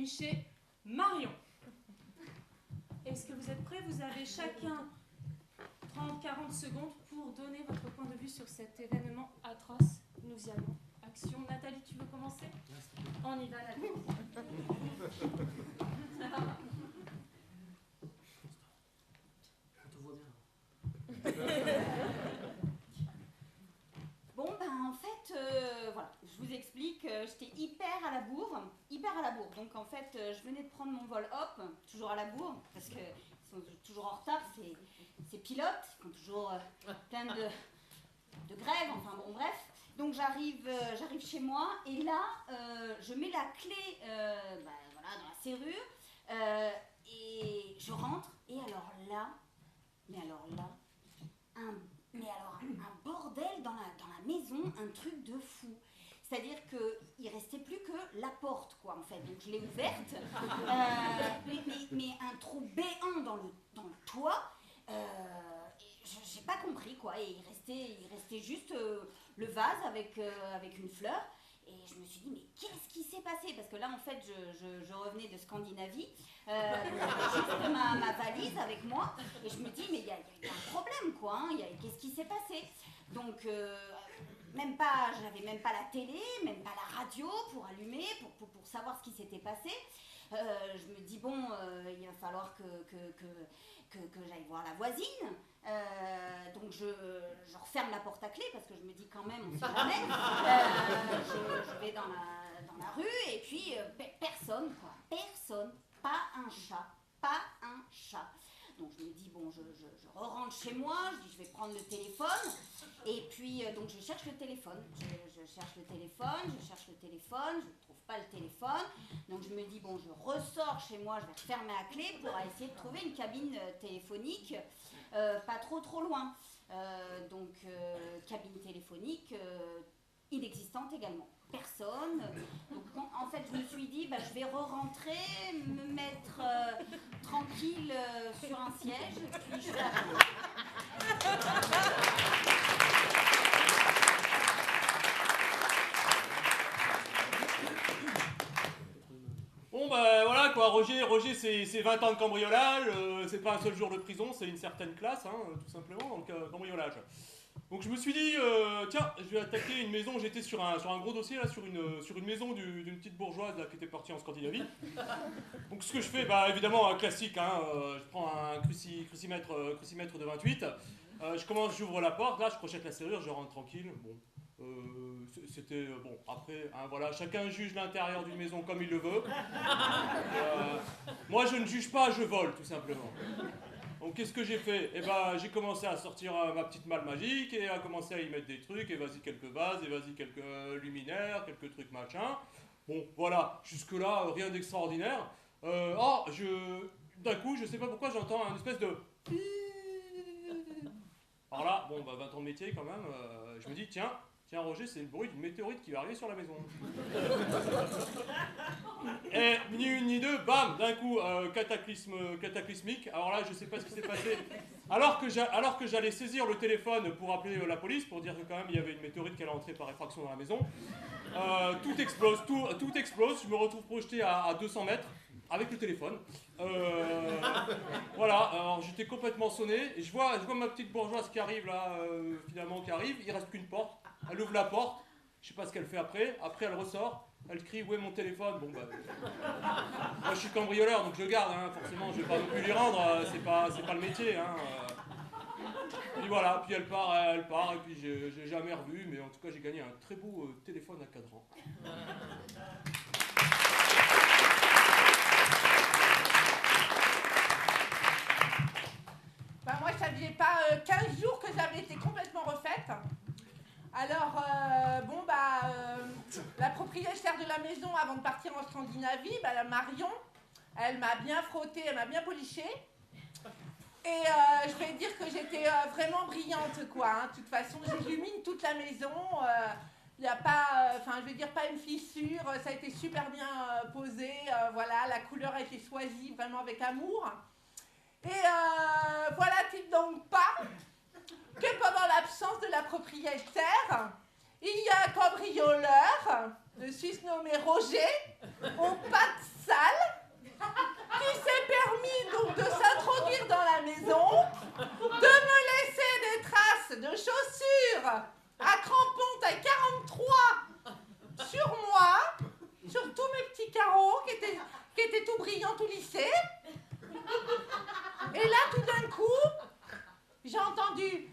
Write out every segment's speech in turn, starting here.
chez Marion. Est-ce que vous êtes prêts? Vous avez chacun 30-40 secondes pour donner votre point de vue sur cet événement atroce. Nous y allons. Action. Nathalie, tu veux commencer? On y va, Nathalie. On te voit bien. Bon, ben en fait, voilà, je vous explique, j'étais hyper à la bourre. Donc en fait, je venais de prendre mon vol hop, toujours à la bourre, parce qu'ils sont toujours en retard, ces pilotes, ils font toujours plein de grèves, enfin bon, bref. Donc j'arrive chez moi, et là, je mets la clé voilà, dans la serrure, et je rentre, et alors là, un bordel dans la maison, un truc de fou. C'est-à-dire qu'il ne restait plus que la porte, quoi, en fait. Donc je l'ai ouverte, mais un trou béant dans le toit. J'ai pas compris, quoi. Et il restait juste le vase avec une fleur. Et je me suis dit, mais qu'est-ce qui s'est passé? Parce que là, en fait, je revenais de Scandinavie, j'avais juste ma valise avec moi, et je me dis, mais il y a un problème, quoi, hein, qu'est-ce qui s'est passé? Donc, j'avais même pas la télé, même pas la radio pour allumer, pour savoir ce qui s'était passé. Je me dis, bon, il va falloir que j'aille voir la voisine. Donc je referme la porte à clé parce que je me dis quand même, on sait jamais. Je vais dans la rue et puis personne, quoi. Personne, pas un chat. Donc je me dis, bon, je rentre chez moi, je dis je vais prendre le téléphone. Et puis donc je cherche le téléphone. Je cherche le téléphone, je ne trouve pas le téléphone. Donc je me dis, bon, je ressors chez moi, je vais refermer à clé pour essayer de trouver une cabine téléphonique pas trop loin. Donc cabine téléphonique inexistante également. Personne. Donc en fait je me suis dit, je vais re-rentrer, me mettre tranquille sur un siège, puis je vais à Bon voilà quoi, Roger c'est 20 ans de cambriolage, c'est pas un seul jour de prison, c'est une certaine classe, hein, tout simplement, donc cambriolage. Donc je me suis dit, tiens, je vais attaquer une maison, j'étais sur un gros dossier là, sur une maison d'une petite bourgeoise là, qui était partie en Scandinavie. Donc ce que je fais, évidemment un classique, hein, je prends un crucimètre de 28, j'ouvre la porte, là je crochette la serrure, je rentre tranquille, bon. C'était bon, après hein, voilà, chacun juge l'intérieur d'une maison comme il le veut. Moi je ne juge pas, je vole tout simplement. Donc qu'est-ce que j'ai fait? J'ai commencé à sortir ma petite malle magique et à commencer à y mettre des trucs, et vas-y quelques vases, et vas-y quelques luminaires, quelques trucs machin. Bon voilà, jusque là rien d'extraordinaire. D'un coup je sais pas pourquoi j'entends un espèce de... Alors là, bon 20 ans de métier quand même, je me dis tiens Roger, c'est le bruit d'une météorite qui va arriver sur la maison. Et ni une ni deux, bam, d'un coup, cataclysmique. Alors là, je sais pas ce qui s'est passé. Alors que j'allais saisir le téléphone pour appeler la police, pour dire que quand même il y avait une météorite qui allait entrer par effraction dans la maison, tout explose, tout explose. Je me retrouve projeté à 200 mètres avec le téléphone. Voilà, alors j'étais complètement sonné. Et je vois ma petite bourgeoise qui arrive là, finalement qui arrive. Il reste qu'une porte. Elle ouvre la porte, je sais pas ce qu'elle fait après elle ressort, elle crie où est mon téléphone, moi je suis cambrioleur donc je le garde, hein, forcément je vais pas non plus lui rendre, c'est pas le métier, hein. Puis voilà, puis elle part et puis j'ai jamais revu, mais en tout cas j'ai gagné un très beau téléphone à cadran. Moi ça faisait pas 15 jours que j'avais été complètement refaite. Alors, la propriétaire de la maison, avant de partir en Scandinavie, la Marion, elle m'a bien frotté, elle m'a bien poliché. Et je vais dire que j'étais vraiment brillante, quoi. Hein. De toute façon, j'illumine toute la maison. Il n'y a pas, pas une fissure. Ça a été super bien posé. Voilà, la couleur a été choisie vraiment avec amour. Et voilà-t-il donc pas que pendant l'absence de la propriétaire, il y a un cambrioleur, le Suisse nommé Roger, aux pattes sale qui s'est permis donc de s'introduire dans la maison, de me laisser des traces de chaussures à crampons taille 43 sur moi, sur tous mes petits carreaux qui étaient tout brillants, tout lissés. Et là, tout d'un coup, j'ai entendu...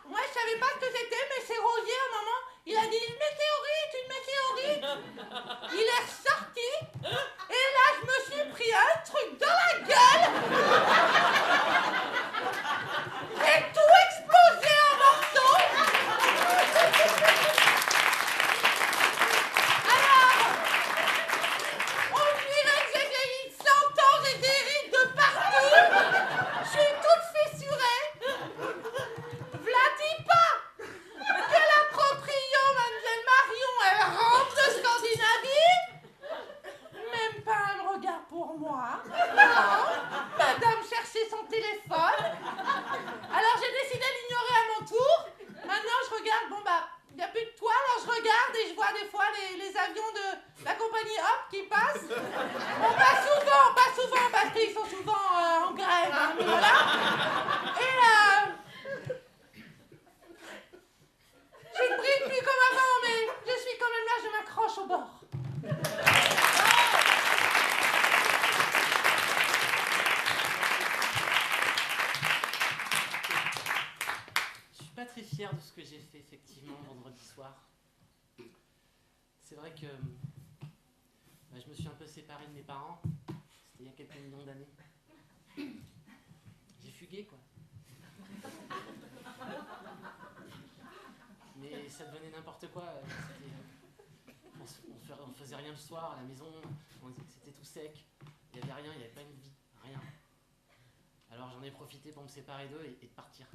Moi, je savais pas ce que c'était, mais c'est Roger, à un moment, il a dit une météorite. Il est ressorti, et là, je me suis pris un truc dans la gueule. J'ai tout explosé en morceaux. Alors, on dirait que j'ai vieilli de 100 ans, j'ai des rides de partout. Je suis toute fissurée. V'là dis pas que la proprio, Mademoiselle Marion, elle rentre de Scandinavie. Même pas un regard pour moi. Non. Madame cherchait son téléphone. Alors j'ai décidé de l'ignorer à mon tour. Maintenant je regarde, bon bah, il n'y a plus de toit, alors je regarde et je vois des fois les avions de la compagnie Hop qui passent. Bon, pas souvent parce qu'ils sont souvent en grève, hein, mais voilà. Et je ne brille plus comme avant, mais je suis quand même là, je m'accroche au bord. Je suis pas très fier de ce que j'ai fait effectivement vendredi soir. C'est vrai que je me suis un peu séparé de mes parents. C'était il y a quelques millions d'années. J'ai fugué quoi. Mais ça devenait n'importe quoi. On faisait rien le soir à la maison. C'était tout sec. Il n'y avait rien, il n'y avait pas une vie. Rien. Alors j'en ai profité pour me séparer d'eux et de partir.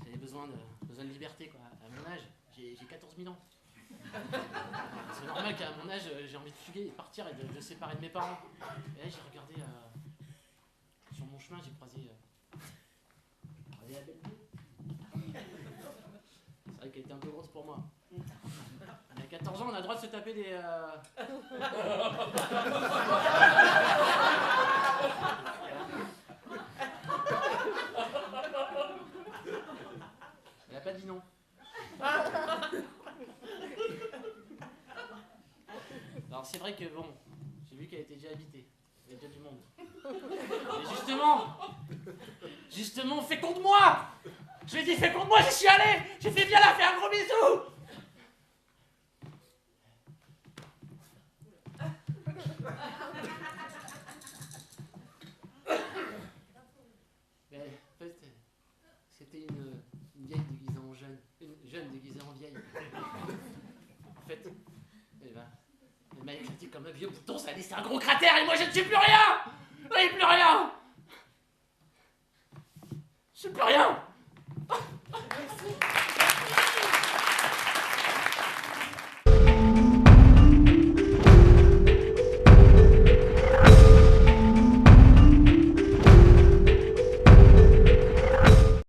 J'avais besoin de liberté quoi. À mon âge, j'ai 14 000 ans. C'est normal qu'à mon âge, j'ai envie de fuguer et de partir et de séparer de mes parents. Et là, j'ai regardé sur mon chemin, j'ai croisé la belle bleue. C'est vrai qu'elle était un peu grosse pour moi. À 14 ans, on a le droit de se taper des... Elle a pas dit non. Alors c'est vrai que bon, j'ai vu qu'elle était déjà habitée. Il y avait déjà du monde. Mais justement, féconde-moi! Je lui ai dit féconde-moi, j'y suis allé! J'ai fait bien la faire un gros bisou! Mais, en fait, c'était une vieille déguisée en jeune. Une jeune déguisée en vieille. En fait, elle m'a éclaté comme un vieux bouton, ça a laissé un gros cratère et moi je ne suis plus rien!